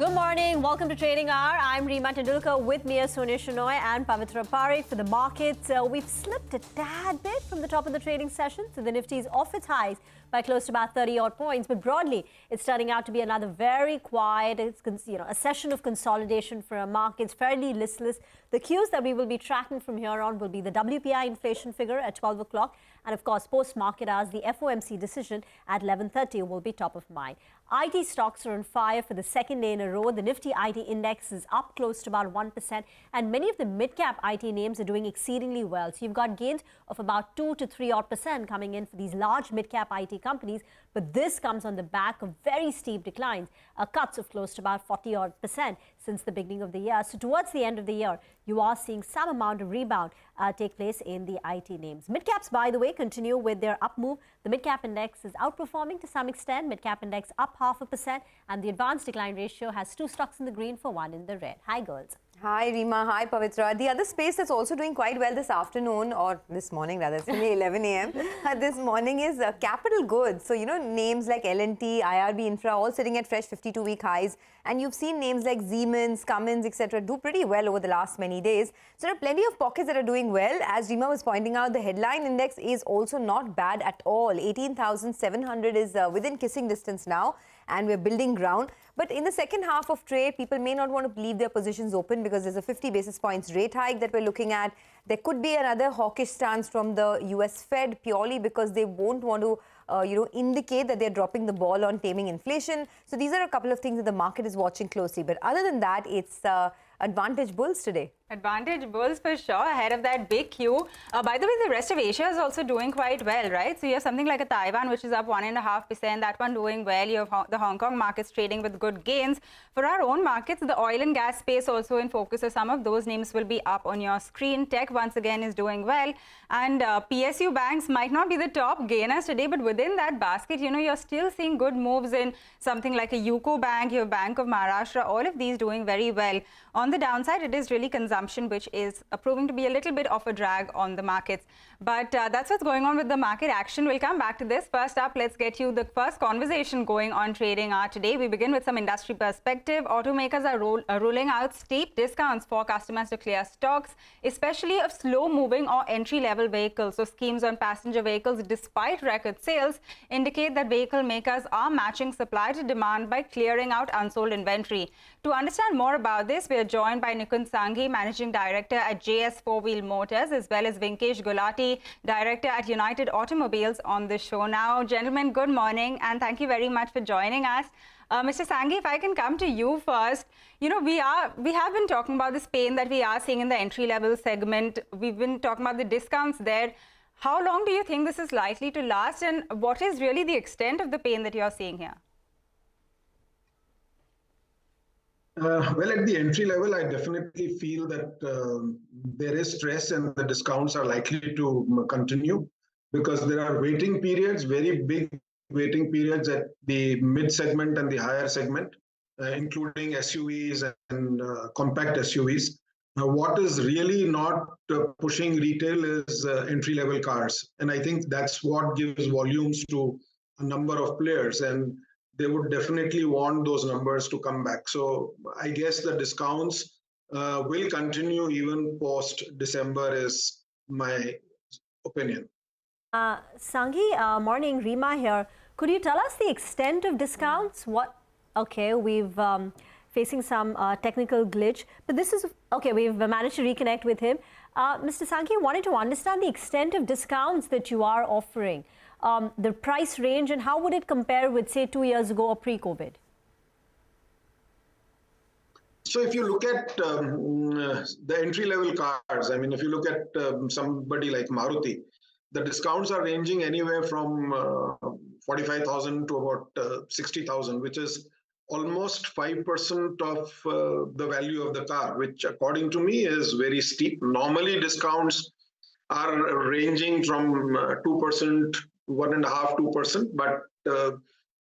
Good morning. Welcome to Trading Hour. I'm Reema Tendulkar with Mia Sonia Shenoy and Pavitra Parekh. For the markets, we've slipped a tad bit from the top of the trading session. So the Nifty is off its highs by close to about 30 odd points. But broadly, it's turning out to be another very quiet, a session of consolidation for our markets, fairly listless. The cues that we will be tracking from here on will be the WPI inflation figure at 12 o'clock. And of course, post-market hours, the FOMC decision at 11:30 will be top of mind. IT stocks are on fire for the second day in a row. The Nifty IT index is up close to about 1%, and many of the mid-cap IT names are doing exceedingly well. So you've got gains of about 2 to 3 odd percent coming in for these large mid-cap IT companies, but this comes on the back of very steep declines, cuts of close to about 40 odd percent since the beginning of the year. So towards the end of the year, you are seeing some amount of rebound take place in the IT names. Mid-caps, by the way, continue with their up move. The mid-cap index is outperforming to some extent. Mid-cap index up 0.5%, and the advanced decline ratio has 2 stocks in the green for 1 in the red. Hi, girls. Hi, Reema. Hi, Pavitra. The other space that's also doing quite well this afternoon, or this morning rather, it's only 11 a.m. This morning is capital goods. So, names like L&T, IRB Infra, all sitting at fresh 52-week highs. And you've seen names like Siemens, Cummins, etc. do pretty well over the last many days. So, there are plenty of pockets that are doing well. As Reema was pointing out, the headline index is also not bad at all. 18,700 is within kissing distance now, and we're building ground. But in the second half of trade, people may not want to leave their positions open because there's a 50 basis points rate hike that we're looking at. There could be another hawkish stance from the US Fed purely because they won't want to indicate that they're dropping the ball on taming inflation. So these are a couple of things that the market is watching closely. But other than that, it's advantage bulls today. Advantage bulls for sure, ahead of that big queue. By the way, the rest of Asia is also doing quite well, right? So you have something like a Taiwan, which is up 1.5%. That one doing well. You have the Hong Kong markets trading with good gains. For our own markets, the oil and gas space also in focus. So some of those names will be up on your screen. Tech once again is doing well. And PSU banks might not be the top gainers today, but within that basket, you're still seeing good moves in something like a UCO Bank, your Bank of Maharashtra, all of these doing very well. On the downside, it is really consumption, which is proving to be a little bit of a drag on the markets. But that's what's going on with the market action. We'll come back to this. First up, let's get you the first conversation going on Trading Hour today. We begin with some industry perspective. Automakers are rolling out steep discounts for customers to clear stocks, especially of slow-moving or entry-level vehicles. So schemes on passenger vehicles, despite record sales, indicate that vehicle makers are matching supply to demand by clearing out unsold inventory. To understand more about this, we are joined by Nikun Sanghi, Managing Director at JS 4-Wheel Motors, as well as Vinkesh Gulati, Director at United Automobiles on the show now. Gentlemen, good morning, and thank you very much for joining us. Mr. Sanghi, if I can come to you first, we have been talking about this pain that we are seeing in the entry-level segment. We've been talking about the discounts there. How long do you think this is likely to last, and what is really the extent of the pain that you're seeing here? Well, at the entry level, I definitely feel that there is stress and the discounts are likely to continue because there are waiting periods, very big waiting periods at the mid segment and the higher segment, including SUVs and compact SUVs. What is really not pushing retail is entry-level cars. And I think that's what gives volumes to a number of players. And they would definitely want those numbers to come back. So I guess the discounts will continue even post-December is my opinion. Sanghi, morning, Reema here. Could you tell us the extent of discounts? Okay, we've facing some technical glitch, but this is, okay, we've managed to reconnect with him. Mr. Sanghi, wanted to understand the extent of discounts that you are offering. The price range, and how would it compare with, say, 2 years ago or pre-COVID? So if you look at the entry-level cars, I mean, if you look at somebody like Maruti, the discounts are ranging anywhere from 45,000 to about 60,000, which is almost 5% of the value of the car, which according to me is very steep. Normally, discounts are ranging from 2%, 1.5%, 2%, but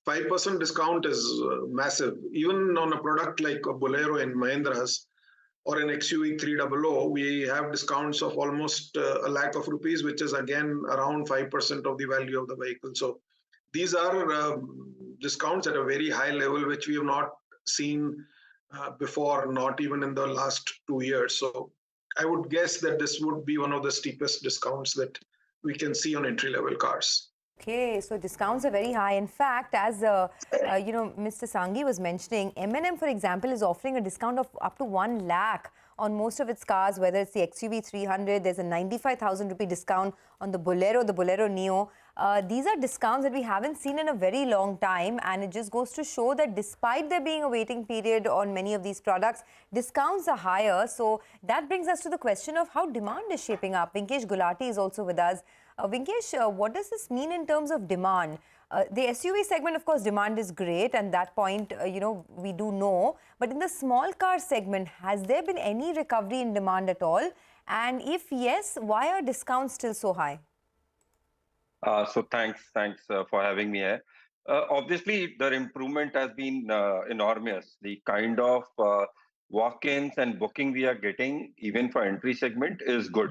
5% discount is massive. Even on a product like a Bolero in Mahindra's or an XUV 300, we have discounts of almost a lakh of rupees, which is again around 5% of the value of the vehicle. So these are discounts at a very high level, which we have not seen before, not even in the last 2 years. So I would guess that this would be one of the steepest discounts that we can see on entry-level cars. Okay, so discounts are very high. In fact, as Mr. Sanghi was mentioning, M&M, for example, is offering a discount of up to 1 lakh on most of its cars, whether it's the XUV 300, there's a 95,000 rupee discount on the Bolero Neo. These are discounts that we haven't seen in a very long time, and it just goes to show that despite there being a waiting period on many of these products, discounts are higher. So that brings us to the question of how demand is shaping up. Vinkesh Gulati is also with us. Vinkesh, what does this mean in terms of demand? The SUV segment, of course, demand is great, and that point, we do know. But in the small car segment, has there been any recovery in demand at all? And if yes, why are discounts still so high? So thanks for having me here. Obviously, the improvement has been enormous. The kind of walk-ins and booking we are getting, even for entry segment, is good.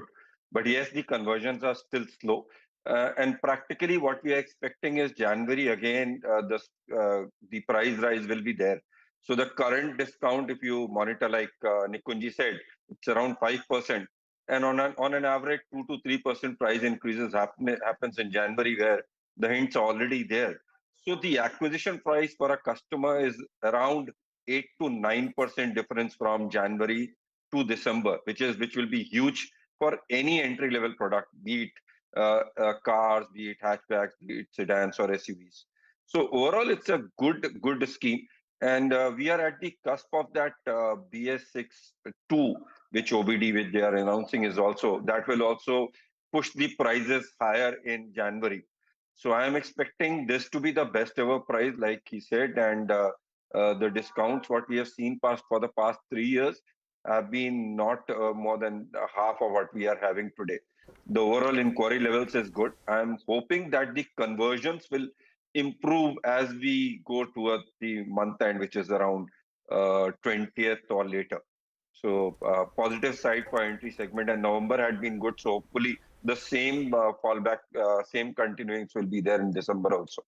But yes, the conversions are still slow. And practically what we are expecting is January again, the price rise will be there. So the current discount, if you monitor, like Nikunji said, it's around 5%. And on an average, 2 to 3% price increases happens in January, where the hints are already there. So the acquisition price for a customer is around 8 to 9% difference from January to December, which will be huge for any entry-level product, be it cars, be it hatchbacks, be it sedans or SUVs. So overall, it's a good scheme. And we are at the cusp of that BS6-2, which OBD, which they are announcing, that will also push the prices higher in January. So I am expecting this to be the best ever price, like he said, and the discounts what we have seen for the past 3 years have been not more than half of what we are having today. The overall inquiry levels is good. I am hoping that the conversions will improve as we go towards the month end, which is around 20th or later. So positive side for entry segment, and November had been good. So hopefully the same fallback, same continuings will be there in December also.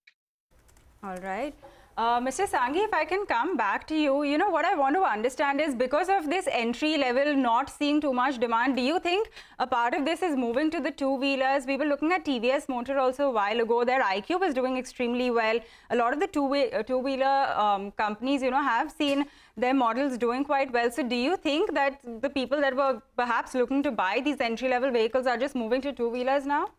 All right. Mr. Sanghi, if I can come back to you, what I want to understand is, because of this entry level not seeing too much demand, do you think a part of this is moving to the two-wheelers? We were looking at TVS Motor also a while ago. Their iQube is doing extremely well. A lot of the two-wheeler companies, have seen their models doing quite well. So do you think that the people that were perhaps looking to buy these entry-level vehicles are just moving to two-wheelers now?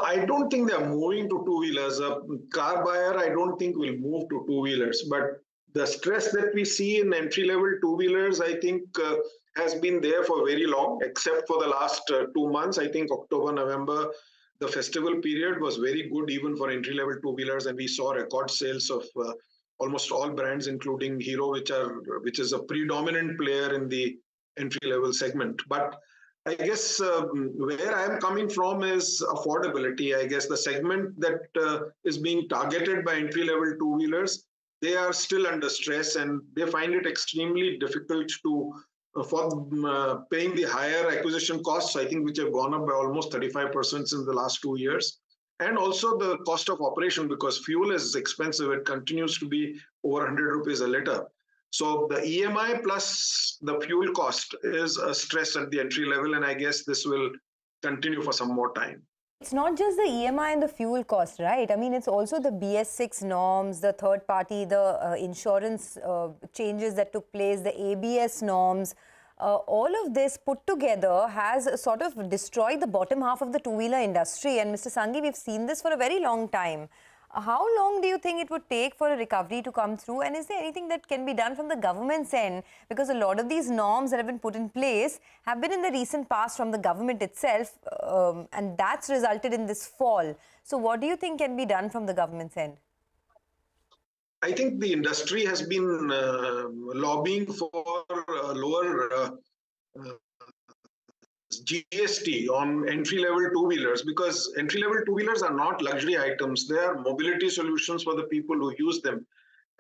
I don't think they're moving to two-wheelers. A car buyer, I don't think, will move to two-wheelers. But the stress that we see in entry-level two-wheelers, I think, has been there for very long, except for the last 2 months. I think October, November, the festival period was very good even for entry-level two-wheelers, and we saw record sales of almost all brands, including Hero, which is a predominant player in the entry-level segment. But I guess where I'm coming from is affordability. I guess the segment that is being targeted by entry-level two-wheelers, they are still under stress, and they find it extremely difficult for paying the higher acquisition costs, I think, which have gone up by almost 35% in the last 2 years. And also the cost of operation, because fuel is expensive. It continues to be over 100 rupees a liter. So the EMI plus the fuel cost is a stress at the entry level, and I guess this will continue for some more time. It's not just the EMI and the fuel cost, right? I mean, it's also the BS6 norms, the third party, the insurance changes that took place, the ABS norms. All of this put together has sort of destroyed the bottom half of the two-wheeler industry. And Mr. Sanghi, we've seen this for a very long time. How long do you think it would take for a recovery to come through? And is there anything that can be done from the government's end? Because a lot of these norms that have been put in place have been in the recent past from the government itself, and that's resulted in this fall. So what do you think can be done from the government's end? I think the industry has been lobbying for lower GST on entry-level two-wheelers, because entry-level two-wheelers are not luxury items. They are mobility solutions for the people who use them.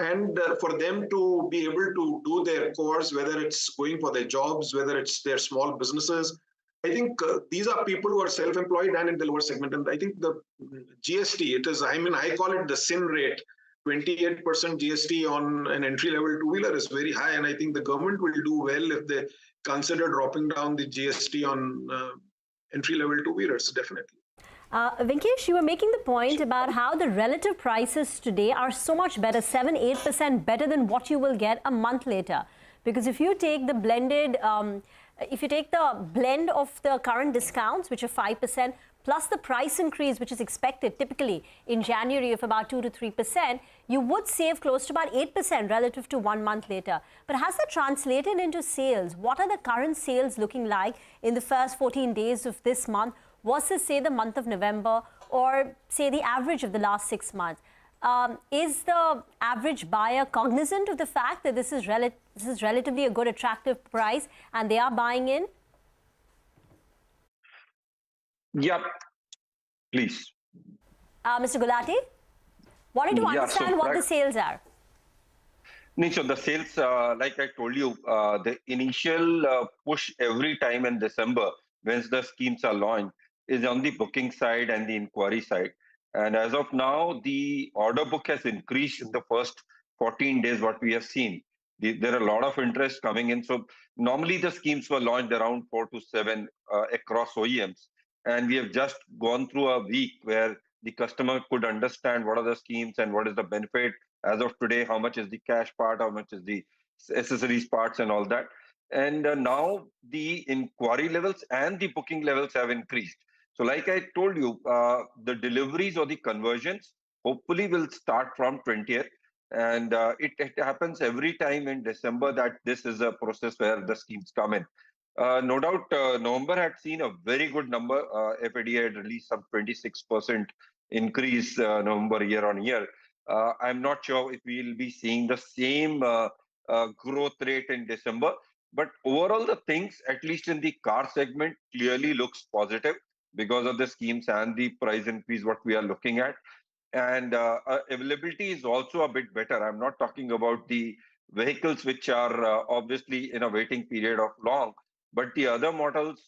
And for them to be able to do their chores, whether it's going for their jobs, whether it's their small businesses, I think these are people who are self-employed and in the lower segment. And I think the GST, I call it the sin rate. 28% GST on an entry-level two-wheeler is very high, and I think the government will do well if they consider dropping down the GST on entry-level two-wheelers, definitely. Venkesh, you were making the point about how the relative prices today are so much better, 7-8% better than what you will get a month later. Because if you take the blended, if you take the blend of the current discounts, which are 5%, plus the price increase, which is expected typically in January of about 2 to 3%, you would save close to about 8% relative to 1 month later. But has that translated into sales? What are the current sales looking like in the first 14 days of this month versus, say, the month of November, or say the average of the last 6 months? Is the average buyer cognizant of the fact that this is relatively a good, attractive price and they are buying in? Yeah, please. Mr. Gulati, wanted to understand what the sales are. So the sales, like I told you, the initial push every time in December, once the schemes are launched, is on the booking side and the inquiry side. And as of now, the order book has increased in the first 14 days, what we have seen. There are a lot of interest coming in. So normally the schemes were launched around 4 to 7 across OEMs. And we have just gone through a week where the customer could understand what are the schemes and what is the benefit. As of today, how much is the cash part, how much is the accessories parts and all that. And now the inquiry levels and the booking levels have increased. So like I told you, the deliveries or the conversions hopefully will start from 20th. And it happens every time in December that this is a process where the schemes come in. No doubt, November had seen a very good number. FADA had released some 26% increase November year on year. I'm not sure if we'll be seeing the same growth rate in December. But overall, the things, at least in the car segment, clearly looks positive because of the schemes and the price increase what we are looking at. And availability is also a bit better. I'm not talking about the vehicles which are obviously in a waiting period of long, but the other models,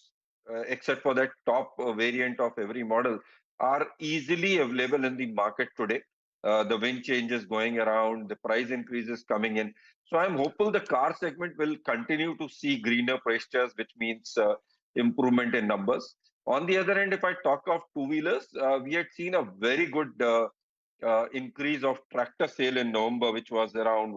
except for that top variant of every model, are easily available in the market today. The wind changes going around, the price increases coming in. So I'm hopeful the car segment will continue to see greener pastures, which means improvement in numbers. On the other hand, if I talk of two-wheelers, we had seen a very good increase of tractor sale in November, which was around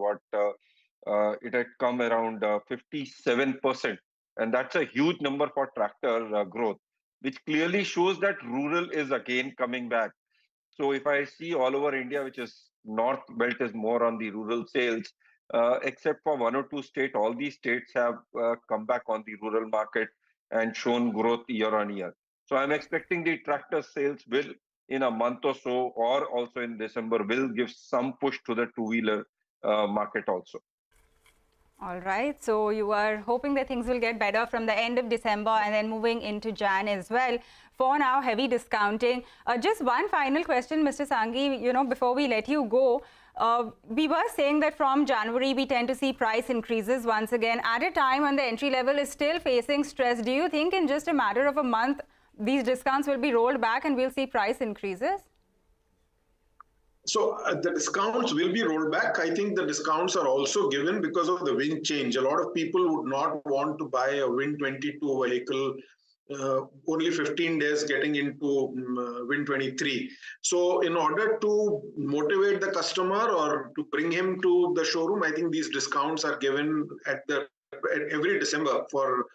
it had come around 57%. And that's a huge number for tractor growth, which clearly shows that rural is again coming back. So if I see all over India, which is North Belt is more on the rural sales, except for 1 or 2 states, all these states have come back on the rural market and shown growth year on year. So I'm expecting the tractor sales will, in a month or so, or also in December, will give some push to the two-wheeler market also. All right, so you are hoping that things will get better from the end of December and then moving into Jan as well. For now, heavy discounting. Just one final question, Mr. Sanghi, before we let you go. We were saying that from January, we tend to see price increases once again at a time when the entry level is still facing stress. Do you think in just a matter of a month, these discounts will be rolled back and we'll see price increases? So the discounts will be rolled back. I think the discounts are also given because of the wind change. A lot of people would not want to buy a Wind 22 vehicle only 15 days getting into Wind 23. So in order to motivate the customer or to bring him to the showroom, I think these discounts are given at every December for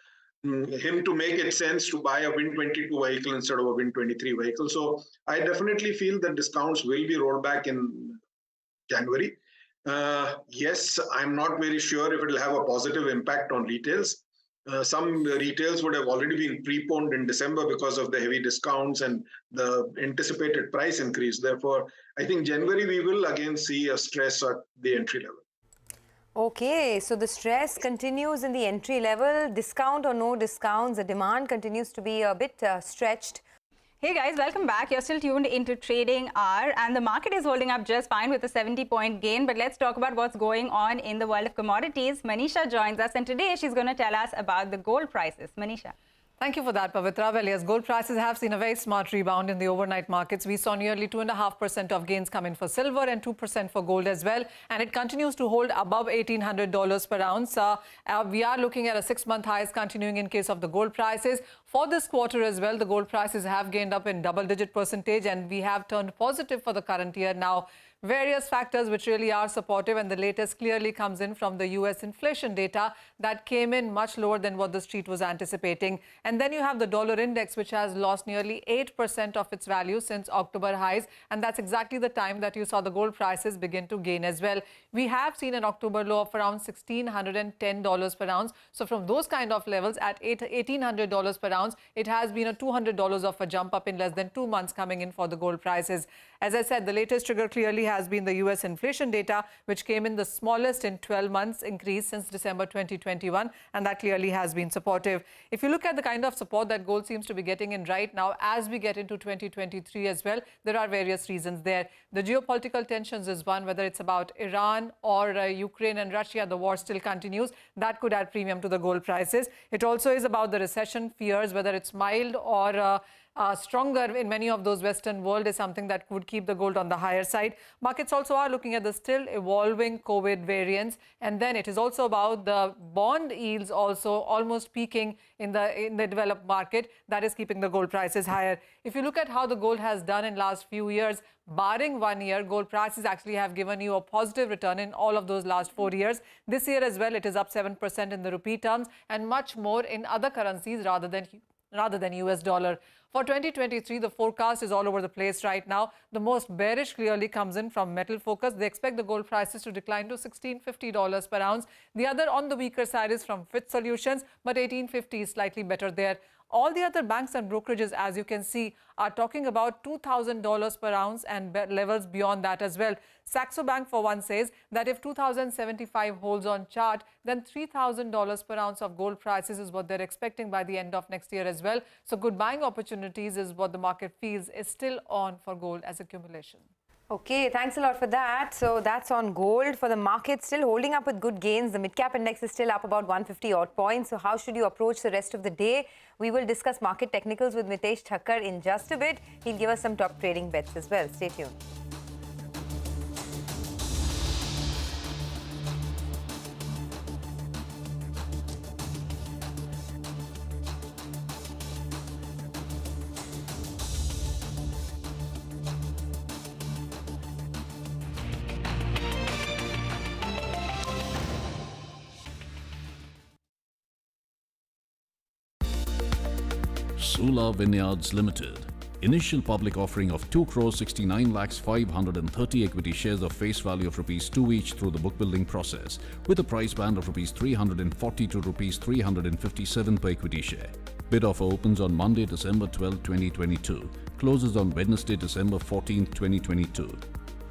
him to make it sense to buy a Wind 22 vehicle instead of a Wind 23 vehicle. So I definitely feel that discounts will be rolled back in January. Yes, I'm not very sure if it will have a positive impact on retails. Some retails would have already been preponed in December because of the heavy discounts and the anticipated price increase. Therefore, I think January we will again see a stress at the entry level. Okay, so the stress continues in the entry level, discount or no discounts, the demand continues to be a bit stretched. Hey guys, welcome back. You're still tuned into Trading Hour and the market is holding up just fine with a 70-point gain. But let's talk about what's going on in the world of commodities. Manisha joins us and today she's going to tell us about the gold prices. Manisha. Thank you for that, Pavitra. Well, yes, gold prices have seen a very smart rebound in the overnight markets. We saw nearly 2.5% of gains come in for silver and 2% for gold as well. And it continues to hold above $1,800 per ounce. We are looking at a 6-month highs continuing in case of the gold prices. For this quarter as well, the gold prices have gained up in double-digit percentage, and we have turned positive for the current year now. Various factors which really are supportive, and the latest clearly comes in from the US inflation data that came in much lower than what the street was anticipating. And then you have the dollar index, which has lost nearly 8% of its value since October highs, and that's exactly the time that you saw the gold prices begin to gain as well. We have seen an October low of around $1,610 per ounce. So from those kind of levels at $1,800 per ounce, it has been a $200 of a jump up in less than 2 months coming in for the gold prices. As I said, the latest trigger clearly has been the US inflation data, which came in the smallest in 12 months increase since December 2021, and that clearly has been supportive. If you look at the kind of support that gold seems to be getting in right now as we get into 2023 as well, there are various reasons there. The geopolitical tensions is one, whether it's about Iran or Ukraine and Russia, the war still continues. That could add premium to the gold prices. It also is about the recession fears, whether it's mild or stronger in many of those Western world is something that could keep the gold on the higher side. Markets also are looking at the still evolving COVID variants. And then it is also about the bond yields also almost peaking in the developed market. That is keeping the gold prices higher. If you look at how the gold has done in last few years, barring 1 year, gold prices actually have given you a positive return in all of those last 4 years. This year as well, it is up 7% in the rupee terms and much more in other currencies rather than US dollar. For 2023, the forecast is all over the place right now. The most bearish clearly comes in from Metal Focus. They expect the gold prices to decline to $1,650 per ounce. The other on the weaker side is from Fitch Solutions, but $1,850 is slightly better there. All the other banks and brokerages, as you can see, are talking about $2,000 per ounce and levels beyond that as well. Saxo Bank, for one, says that if 2,075 holds on chart, then $3,000 per ounce of gold prices is what they're expecting by the end of next year as well. So good buying opportunities is what the market feels is still on for gold as accumulation. Okay, thanks a lot for that. So that's on gold. For the market, still holding up with good gains. The mid-cap index is still up about 150 odd points. So how should you approach the rest of the day? We will discuss market technicals with Mitesh Thakkar in just a bit. He'll give us some top trading bets as well. Stay tuned. Sula Vineyards Limited. Initial public offering of 2,69,530 equity shares of face value of ₹2 each through the book building process, with a price band of ₹340 to ₹357 per equity share. Bid offer opens on Monday, December 12, 2022. Closes on Wednesday, December 14, 2022.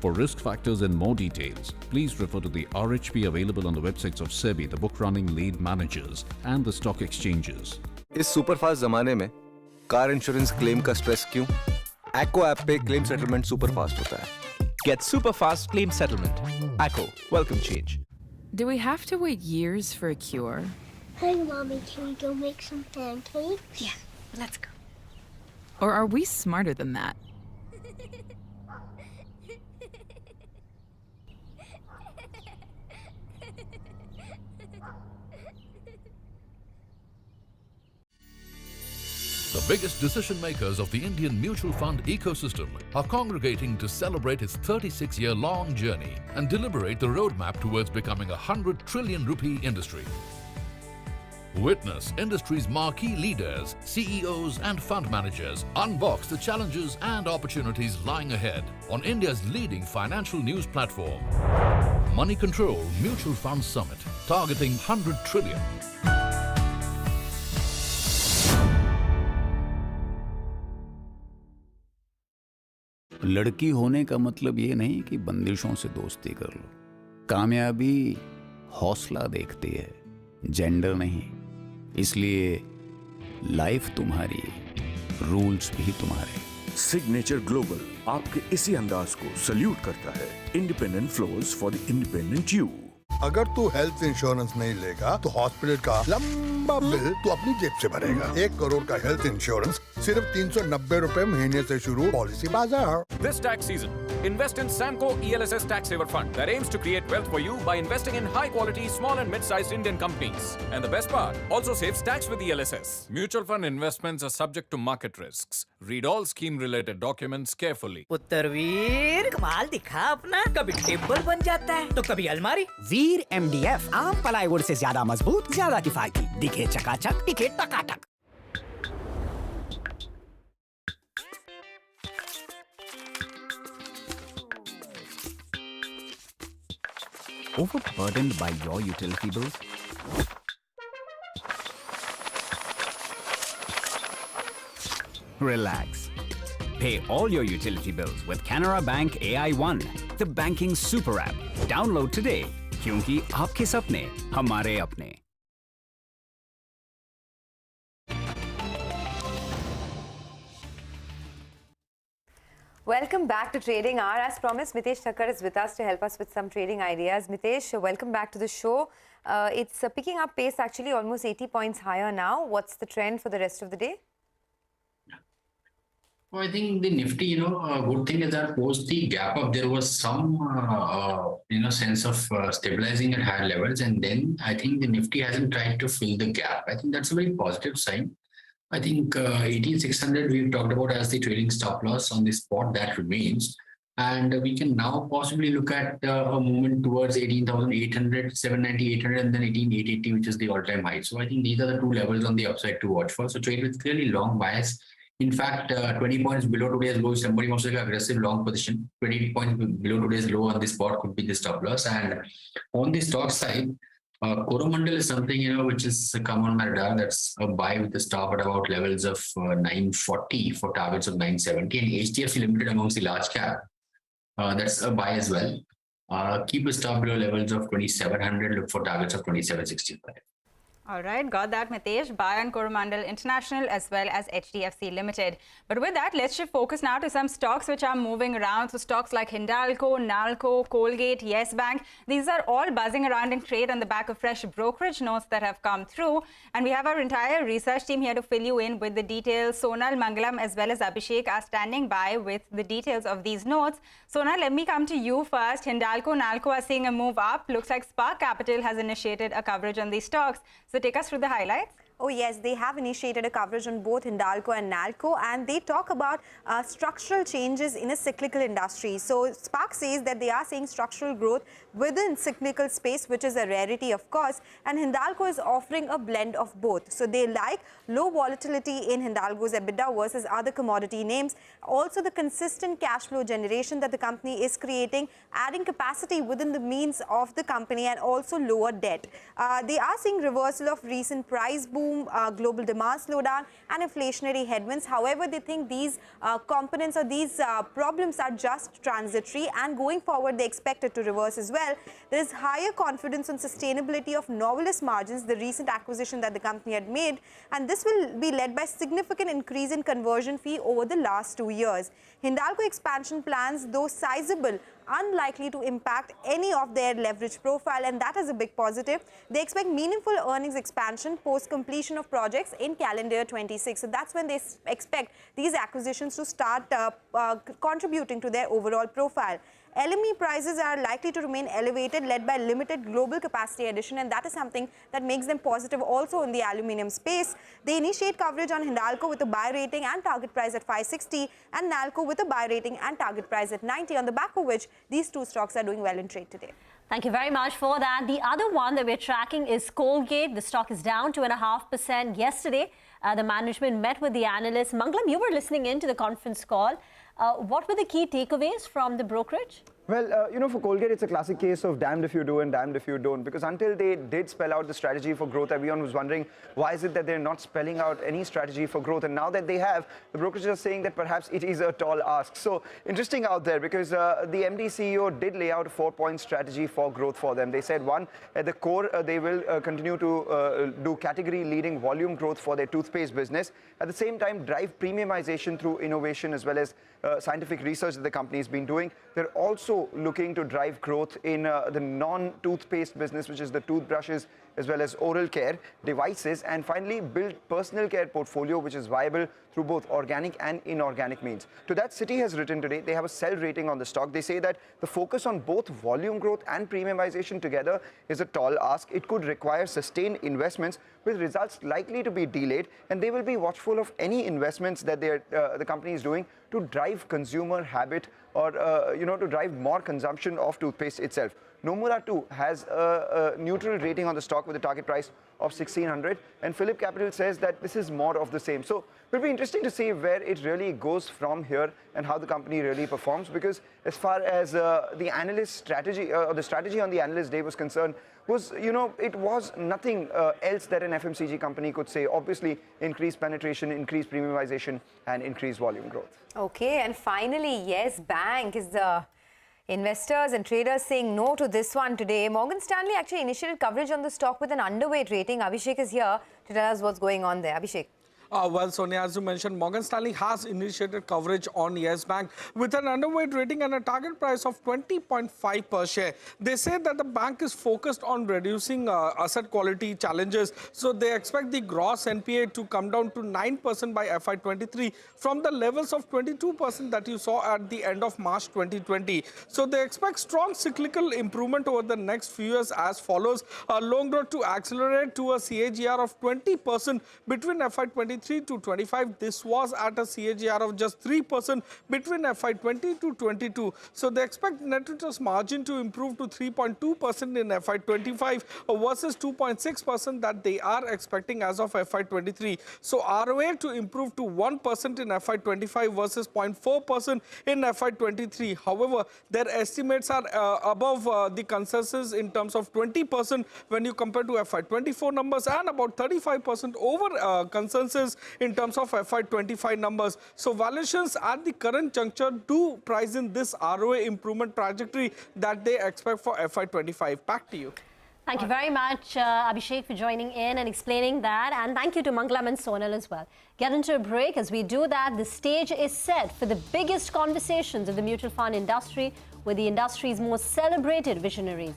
For risk factors and more details, please refer to the RHP available on the websites of SEBI, the book running lead managers, and the stock exchanges. इस superfast जमाने में car insurance claim का stress क्यों? एक्को app पे claim settlement superfast होता है. Get super fast claim settlement. Acko, welcome change. Do we have to wait years for a cure? Hey, Mommy, can we go make some pancakes? Yeah, let's go. Or are we smarter than that? The biggest decision makers of the Indian mutual fund ecosystem are congregating to celebrate its 36-year-long journey and deliberate the roadmap towards becoming a 100 trillion rupee industry. Witness industry's marquee leaders, CEOs and fund managers unbox the challenges and opportunities lying ahead on India's leading financial news platform. Money Control Mutual Fund Summit, targeting 100 trillion. लड़की होने का मतलब ये नहीं कि बंदिशों से दोस्ती कर लो. कामयाबी हौसला देखती है, जेंडर नहीं. इसलिए लाइफ तुम्हारी, रूल्स भी तुम्हारे. सिग्नेचर ग्लोबल आपके इसी अंदाज को सल्यूट करता है. Independent flows for the independent you. अगर तू हेल्थ इंश्योरेंस नहीं लेगा तो हॉस्पिटल का लंबा बीमा बिल तो अपनी जेब से भरेगा। 1 करोड़ का हेल्थ इंश्योरेंस सिर्फ 390 रुपए महीने से शुरू। पॉलिसी बाजार। This tax season, invest in Samco ELSS Tax Saver Fund that aims to create wealth for you by investing in high-quality small and mid-sized Indian companies. And the best part, also saves tax with ELSS. Mutual fund investments are subject to market risks. Read all scheme-related documents carefully. उत्तरवीर कमाल दिखा अपना, कभी table बन जाता है तो कभी अलमारी। वीर MDF आम प्लाईवुड से ज्यादा मजबूत, ज्यादा किफायती, दिखे चकाचक, टिके टकाटक। Overburdened by your utility bills? Relax. Pay all your utility bills with Canara Bank AI1, the banking super app. Download today. क्योंकि आपके सपने हमारे अपने। Welcome back to Trading Hour. As promised, Mitesh Thakkar is with us to help us with some trading ideas. Mitesh, welcome back to the show. It's picking up pace, actually almost 80 points higher now. What's the trend for the rest of the day? Well, I think the Nifty, good thing is that post the gap up, there was some, sense of stabilizing at higher levels. And then I think the Nifty hasn't tried to fill the gap. I think that's a very positive sign. I think 18,600 we've talked about as the trading stop loss on the spot that remains. And we can now possibly look at a movement towards 18,800, 790, 800, and then 18,880, which is the all-time high. So I think these are the two levels on the upside to watch for. So trade with clearly long bias. In fact, 20 points below today's low, somebody wants to take an aggressive long position. 20 points below today's low on the spot could be the stop loss. And on the stock side, Coromandel is something, which has come on my radar. That's a buy with the stop at about levels of 940 for targets of 970. And HDFC Limited amongst the large cap, that's a buy as well. Keep a stop below levels of 2,700. Look for targets of 2,765. All right, got that, Mitesh. Buy on Coromandel International as well as HDFC Limited. But with that, let's shift focus now to some stocks which are moving around. So stocks like Hindalco, Nalco, Colgate, Yes Bank, these are all buzzing around in trade on the back of fresh brokerage notes that have come through. And we have our entire research team here to fill you in with the details. Sonal, Mangalam as well as Abhishek are standing by with the details of these notes. Sonal, let me come to you first. Hindalco, Nalco are seeing a move up. Looks like Spark Capital has initiated a coverage on these stocks. So take us through the highlights. Oh yes, they have initiated a coverage on both Hindalco and Nalco, and they talk about structural changes in a cyclical industry. So Spark says that they are seeing structural growth within cyclical space, which is a rarity, of course, and Hindalco is offering a blend of both. So they like low volatility in Hindalco's EBITDA versus other commodity names. Also the consistent cash flow generation that the company is creating, adding capacity within the means of the company, and also lower debt. They are seeing reversal of recent price boom, global demand slowdown and inflationary headwinds. However, they think these components or these problems are just transitory, and going forward they expect it to reverse as well. There is higher confidence on sustainability of Novelis margins, the recent acquisition that the company had made, and this will be led by significant increase in conversion fee over the last 2 years. Hindalco expansion plans, though sizable, unlikely to impact any of their leverage profile, and that is a big positive. They expect meaningful earnings expansion post completion of projects in calendar year 26. So that's when they expect these acquisitions to start contributing to their overall profile. LME prices are likely to remain elevated, led by limited global capacity addition, and that is something that makes them positive also in the aluminium space. They initiate coverage on Hindalco with a buy rating and target price at 560, and Nalco with a buy rating and target price at 90, on the back of which these two stocks are doing well in trade today. Thank you very much for that. The other one that we're tracking is Colgate. The stock is down 2.5% yesterday. The management met with the analysts. Mangalam, you were listening in to the conference call. What were the key takeaways from the brokerage? Well, for Colgate, it's a classic case of damned if you do and damned if you don't. Because until they did spell out the strategy for growth, everyone was wondering, why is it that they're not spelling out any strategy for growth? And now that they have, the brokers are saying that perhaps it is a tall ask. So interesting out there, because the MD CEO did lay out a 4-point strategy for growth for them. They said, one, at the core, they will continue to do category-leading volume growth for their toothpaste business. At the same time, drive premiumization through innovation as well as scientific research that the company has been doing. They're also looking to drive growth in the non-toothpaste business, which is the toothbrushes as well as oral care, devices, and finally build personal care portfolio which is viable through both organic and inorganic means. To that, Citi has written today, they have a sell rating on the stock. They say that the focus on both volume growth and premiumization together is a tall ask. It could require sustained investments with results likely to be delayed, and they will be watchful of any investments that the company is doing to drive consumer habit or to drive more consumption of toothpaste itself. Nomura too has a neutral rating on the stock with a target price of 1600, and Phillip Capital says that this is more of the same. So it will be interesting to see where it really goes from here and how the company really performs, because as far as the analyst strategy or the strategy on the analyst day was concerned, was, it was nothing else that an FMCG company could say. Obviously, increased penetration, increased premiumization, and increased volume growth. Okay, and finally, yes, bank is the investors and traders saying no to this one today. Morgan Stanley actually initiated coverage on the stock with an underweight rating. Abhishek is here to tell us what's going on there. Abhishek. Well, Sonia, as you mentioned, Morgan Stanley has initiated coverage on Yes Bank with an underweight rating and a target price of 20.5 per share. They say that the bank is focused on reducing asset quality challenges. So they expect the gross NPA to come down to 9% by FY23 from the levels of 22% that you saw at the end of March 2020. So they expect strong cyclical improvement over the next few years as follows. Loan growth to accelerate to a CAGR of 20% between FY23 to 25. This was at a CAGR of just 3% between FY20 to 22. So they expect net interest margin to improve to 3.2% in FY25 versus 2.6% that they are expecting as of FY23. So ROA to improve to 1% in FY25 versus 0.4% in FY23. However, their estimates are above the consensus in terms of 20% when you compare to FY24 numbers and about 35% over consensus in terms of FY25 numbers. So valuations at the current juncture do price in this ROA improvement trajectory that they expect for FY25. Back to you. Thank you very much, Abhishek, for joining in and explaining that. And thank you to Mangalam and Sonal as well. Get into a break. As we do that, the stage is set for the biggest conversations of the mutual fund industry with the industry's most celebrated visionaries.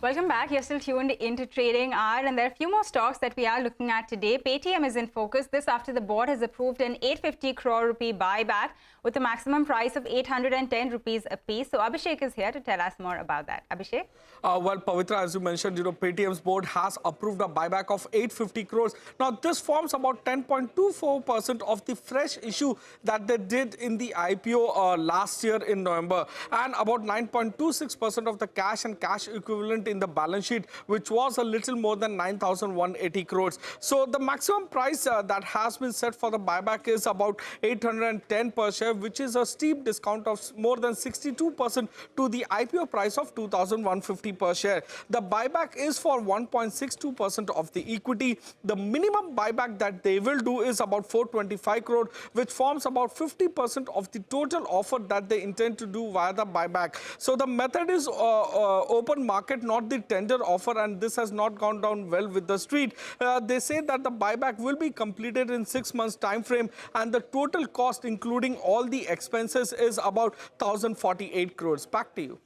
Welcome back. You're still tuned into Trading Hour, and there are a few more stocks that we are looking at today. Paytm is in focus. This after the board has approved an 850 crore rupee buyback with a maximum price of 810 rupees a piece. So Abhishek is here to tell us more about that. Abhishek? Well, Pavitra, as you mentioned, Paytm's board has approved a buyback of 850 crores. Now, this forms about 10.24% of the fresh issue that they did in the IPO last year in November, and about 9.26% of the cash and cash equivalent in the balance sheet, which was a little more than 9,180 crores. So the maximum price that has been set for the buyback is about 810 per share, which is a steep discount of more than 62% to the IPO price of 2,150 per share. The buyback is for 1.62% of the equity. The minimum buyback that they will do is about 425 crore, which forms about 50% of the total offer that they intend to do via the buyback. So the method is open market, not the tender offer, and this has not gone down well with the street. They say that the buyback will be completed in 6 months time frame, and the total cost, including all the expenses, is about 1,048 crores. Back to you.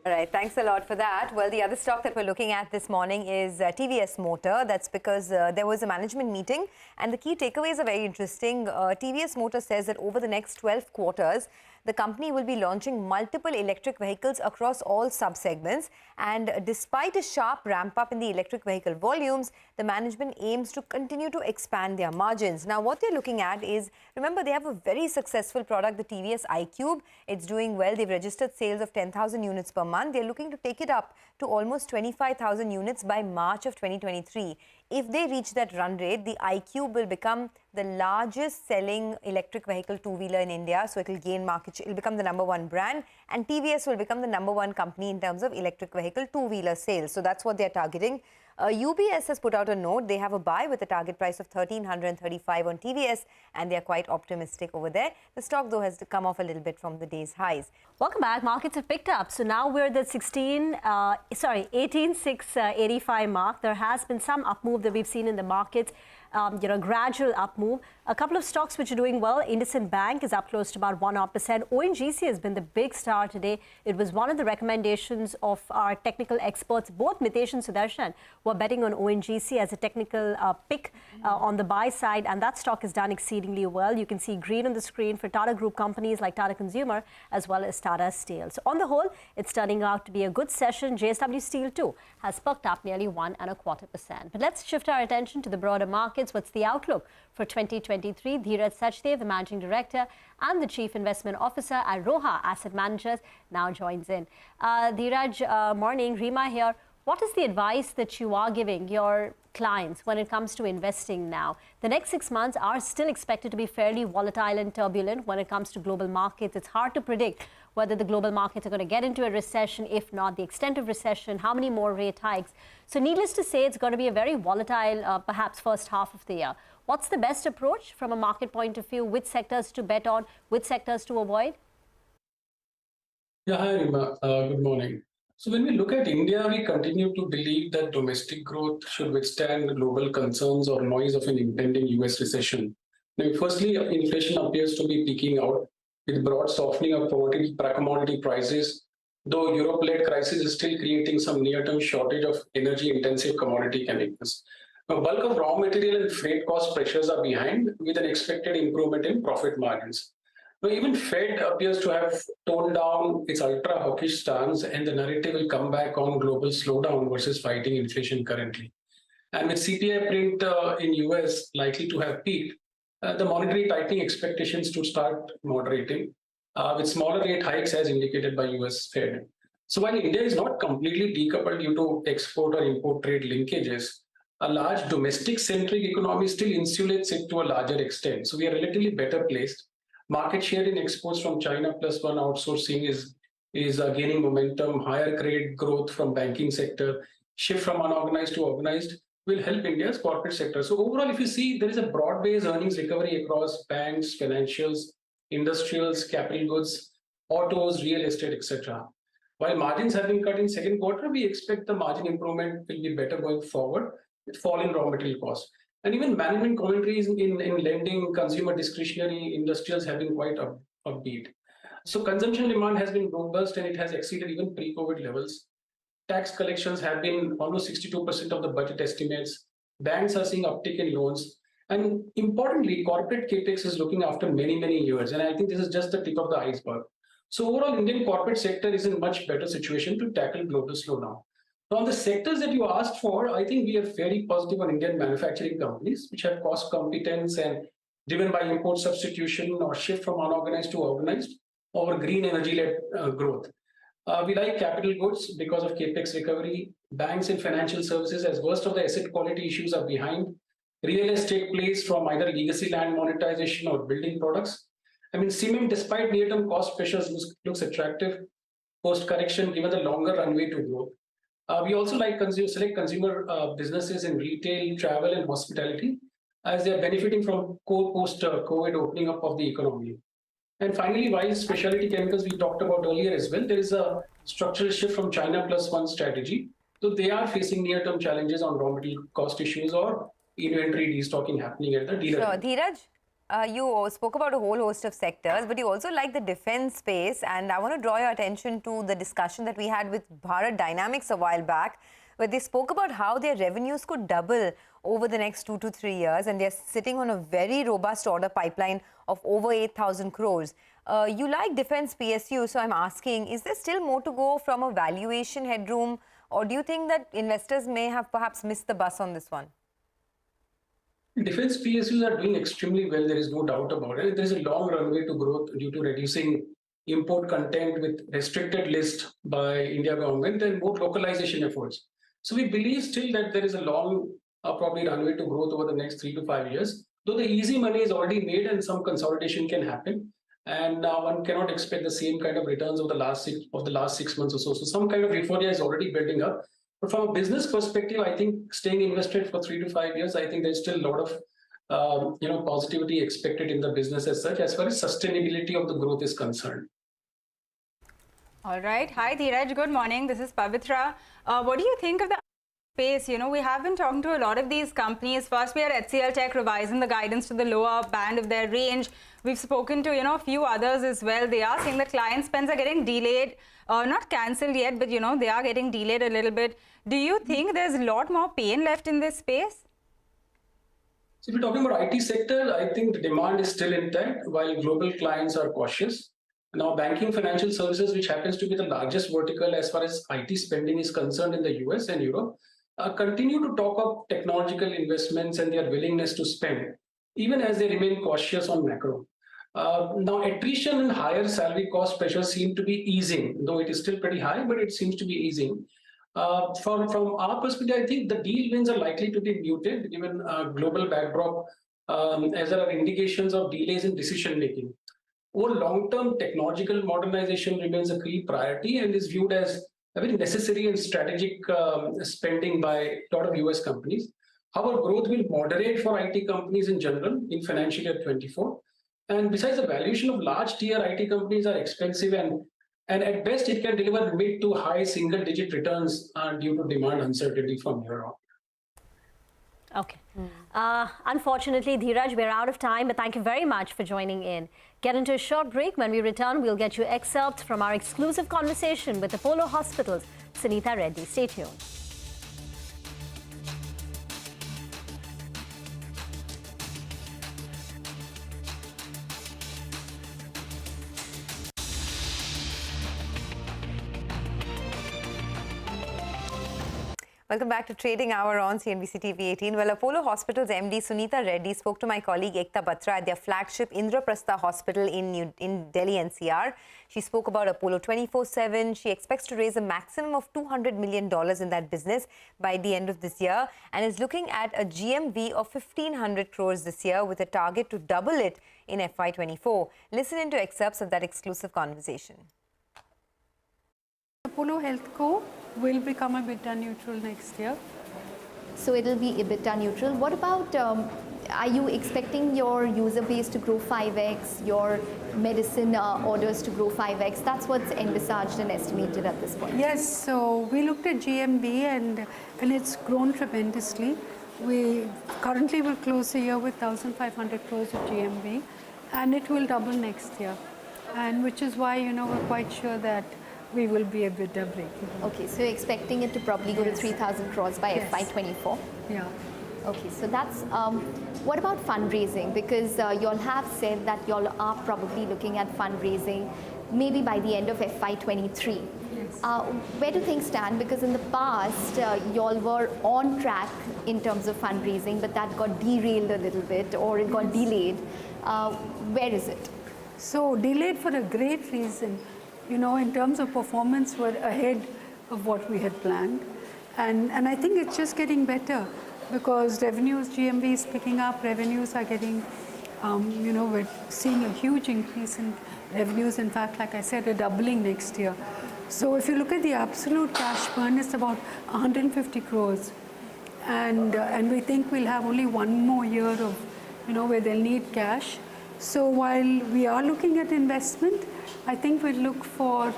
All right, thanks a lot for that. Well, the other stock that we're looking at this morning is TVS Motor. That's because there was a management meeting and the key takeaways are very interesting. TVS Motor says that over the next 12 quarters, the company will be launching multiple electric vehicles across all sub-segments. And despite a sharp ramp-up in the electric vehicle volumes, the management aims to continue to expand their margins. Now, what they're looking at is, remember, they have a very successful product, the TVS iQube. It's doing well. They've registered sales of 10,000 units per month. They're looking to take it up to almost 25,000 units by March of 2023. If they reach that run rate, the iQube will become the largest selling electric vehicle two-wheeler in India. So it will gain market share. It will become the #1 brand, and TVS will become the #1 company in terms of electric vehicle two-wheeler sales. So that's what they're targeting. UBS has put out a note. They have a buy with a target price of 1,335 on TVS, and they're quite optimistic over there. The stock, though, has come off a little bit from the day's highs. Welcome back. Markets have picked up. So now we're at the 18,685 mark. There has been some up move that we've seen in the markets. gradual up move. A couple of stocks which are doing well. IndusInd Bank is up close to about 1%. ONGC has been the big star today. It was one of the recommendations of our technical experts. Both Mitesh and Sudarshan were betting on ONGC as a technical pick on the buy side, and that stock has done exceedingly well. You can see green on the screen for Tata Group companies like Tata Consumer as well as Tata Steel. So on the whole, it's turning out to be a good session. JSW Steel too has perked up nearly 1.25%. But let's shift our attention to the broader markets. What's the outlook for 2023? Dheeraj Sachdev, the Managing Director and the Chief Investment Officer at Roha Asset Managers, now joins in. Dheeraj, morning. Rima here. What is the advice that you are giving your clients when it comes to investing now? The next 6 months are still expected to be fairly volatile and turbulent when it comes to global markets. It's hard to predict whether the global markets are going to get into a recession, if not, the extent of recession, how many more rate hikes. So needless to say, it's going to be a very volatile, perhaps first half of the year. What's the best approach from a market point of view? Which sectors to bet on? Which sectors to avoid? Yeah, hi, Rima. Good morning. So when we look at India, we continue to believe that domestic growth should withstand global concerns or noise of an impending US recession. Now, firstly, inflation appears to be peaking out with broad softening of commodity prices, though Europe-led crisis is still creating some near-term shortage of energy-intensive commodity chemicals. Now, bulk of raw material and freight cost pressures are behind, with an expected improvement in profit margins. Now, even Fed appears to have toned down its ultra-hawkish stance, and the narrative will come back on global slowdown versus fighting inflation currently. And with CPI print in US likely to have peaked, the monetary tightening expectations to start moderating, with smaller rate hikes as indicated by US Fed. So while India is not completely decoupled due to export or import trade linkages, a large domestic-centric economy still insulates it to a larger extent. So we are relatively better placed. Market share in exports from China +1 outsourcing is gaining momentum. Higher credit growth from banking sector, shift from unorganized to organized will help India's corporate sector. So overall, if you see, there is a broad-based earnings recovery across banks, financials, industrials, capital goods, autos, real estate, etc. While margins have been cut in second quarter, we expect the margin improvement will be better going forward with fall in raw material costs. And even management commentaries in lending, consumer discretionary, industrials have been quite upbeat. So consumption demand has been robust and it has exceeded even pre-COVID levels. Tax collections have been almost 62% of the budget estimates. Banks are seeing uptick in loans. And importantly, corporate capex is looking after many, many years. And I think this is just the tip of the iceberg. So overall, Indian corporate sector is in much better situation to tackle global slowdown. Now, on the sectors that you asked for, I think we are very positive on Indian manufacturing companies, which have cost competence and driven by import substitution or shift from unorganized to organized or green energy-led growth. We like capital goods because of capex recovery. Banks and financial services, as worst of the asset quality issues are behind. Real estate plays from either legacy land monetization or building products. I mean, cement, despite near-term cost pressures, looks attractive post-correction given the longer runway to growth. We also like select consumer businesses in retail, travel, and hospitality, as they are benefiting from post-COVID opening up of the economy. And finally, while specialty chemicals we talked about earlier as well, there is a structural shift from China +1 strategy. So they are facing near-term challenges on raw material cost issues or inventory destocking happening at the dealer. Sure. Dheeraj, you spoke about a whole host of sectors, but you also like the defense space. And I want to draw your attention to the discussion that we had with Bharat Dynamics a while back, where they spoke about how their revenues could double over the next 2 to 3 years. And they're sitting on a very robust order pipeline of over 8,000 crores. You like defense PSU, so I'm asking, is there still more to go from a valuation headroom? Or do you think that investors may have perhaps missed the bus on this one? Defense PSUs are doing extremely well, there is no doubt about it. There is a long runway to growth due to reducing import content with restricted list by India government and more localization efforts. So we believe still that there is a long probably runway to growth over the next 3 to 5 years, though the easy money is already made and some consolidation can happen. And one cannot expect the same kind of returns over the last 6 months or so. So some kind of euphoria is already building up. But from a business perspective, I think staying invested for 3 to 5 years, I think there's still a lot of positivity expected in the business as such, as far as sustainability of the growth is concerned. All right. Hi, Dheeraj. Good morning. This is Pavitra. What do you think of the space, we have been talking to a lot of these companies. First, we had HCL Tech revising the guidance to the lower band of their range. We've spoken to, a few others as well. They are saying that client spends are getting delayed, not cancelled yet, but, they are getting delayed a little bit. Do you think there's a lot more pain left in this space? So if you're talking about IT sector, I think the demand is still intact while global clients are cautious. Now, banking financial services, which happens to be the largest vertical as far as IT spending is concerned in the US and Europe, continue to talk of technological investments and their willingness to spend, even as they remain cautious on macro. Now, attrition and higher salary cost pressures seem to be easing, though it is still pretty high, but it seems to be easing. From our perspective, I think the deal wins are likely to be muted given global backdrop, as there are indications of delays in decision making. Over long-term, technological modernization remains a key priority and is viewed as a very necessary and strategic spending by a lot of US companies. However, growth will moderate for IT companies in general in financial year 24. And besides, the valuation of large tier IT companies are expensive and at best it can deliver mid to high single-digit returns due to demand uncertainty from here on. Okay. Unfortunately, Dheeraj, we're out of time, but thank you very much for joining in. Get into a short break. When we return, we'll get you excerpts from our exclusive conversation with Apollo Hospital's Sunita Reddy. Stay tuned. Welcome back to Trading Hour on CNBC-TV18. Well, Apollo Hospital's MD Sunita Reddy spoke to my colleague Ekta Batra at their flagship Indraprastha Hospital in Delhi NCR. She spoke about Apollo 24/7. She expects to raise a maximum of $200 million in that business by the end of this year and is looking at a GMV of 1,500 crores this year with a target to double it in FY24. Listen into excerpts of that exclusive conversation. Apollo HealthCo will become EBITDA neutral next year. So it'll be EBITDA neutral. What about, are you expecting your user base to grow 5x, your medicine orders to grow 5x? That's what's envisaged and estimated at this point. Yes, so we looked at GMV and it's grown tremendously. We currently will close the year with 1,500 crores of GMV and it will double next year. And which is why, we're quite sure that we will be a bit breakeven. Okay, so you're expecting it to probably go to 3,000 crores by FY24? Yeah. Okay, so that's, what about fundraising? Because y'all have said that y'all are probably looking at fundraising maybe by the end of FY23. Yes. Where do things stand? Because in the past, y'all were on track in terms of fundraising, but that got derailed a little bit or it got delayed. Where is it? So delayed for a great reason. In terms of performance, we're ahead of what we had planned. And I think it's just getting better because revenues, GMV is picking up, revenues are getting, we're seeing a huge increase in revenues. In fact, like I said, a doubling next year. So if you look at the absolute cash burn, it's about 150 crores. And we think we'll have only one more year of, where they'll need cash. So while we are looking at investment, I think we look for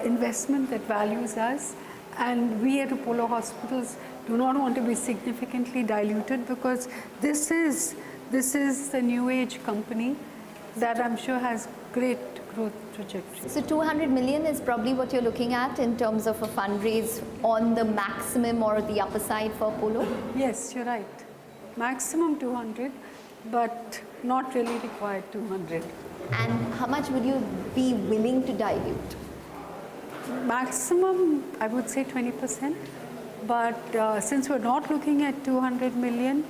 investment that values us, and we at Apollo Hospitals do not want to be significantly diluted because this is the new age company that I'm sure has great growth trajectory. So 200 million is probably what you're looking at in terms of a fundraise on the maximum or the upper side for Apollo? Yes, you're right. Maximum 200, but not really required 200. And how much would you be willing to dilute? Maximum, I would say 20%. But since we're not looking at 200 million,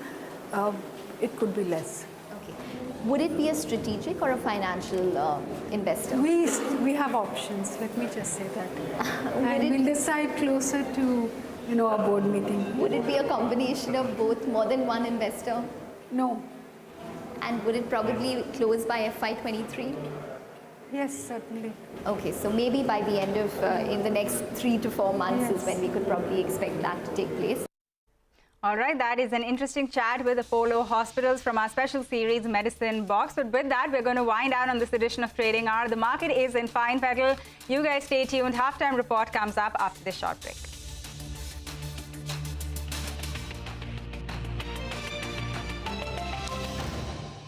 it could be less. Okay. Would it be a strategic or a financial investor? We have options. Let me just say that. And we'll decide closer to our board meeting. Would it be a combination of both, more than one investor? No. And would it probably close by FY23? Yes, certainly. Okay, so maybe by the end of, in the next 3 to 4 months is when we could probably expect that to take place. All right, that is an interesting chat with Apollo Hospitals from our special series Medicine Box. But with that, we're going to wind down on this edition of Trading Hour. The market is in fine fettle. You guys stay tuned. Halftime report comes up after this short break.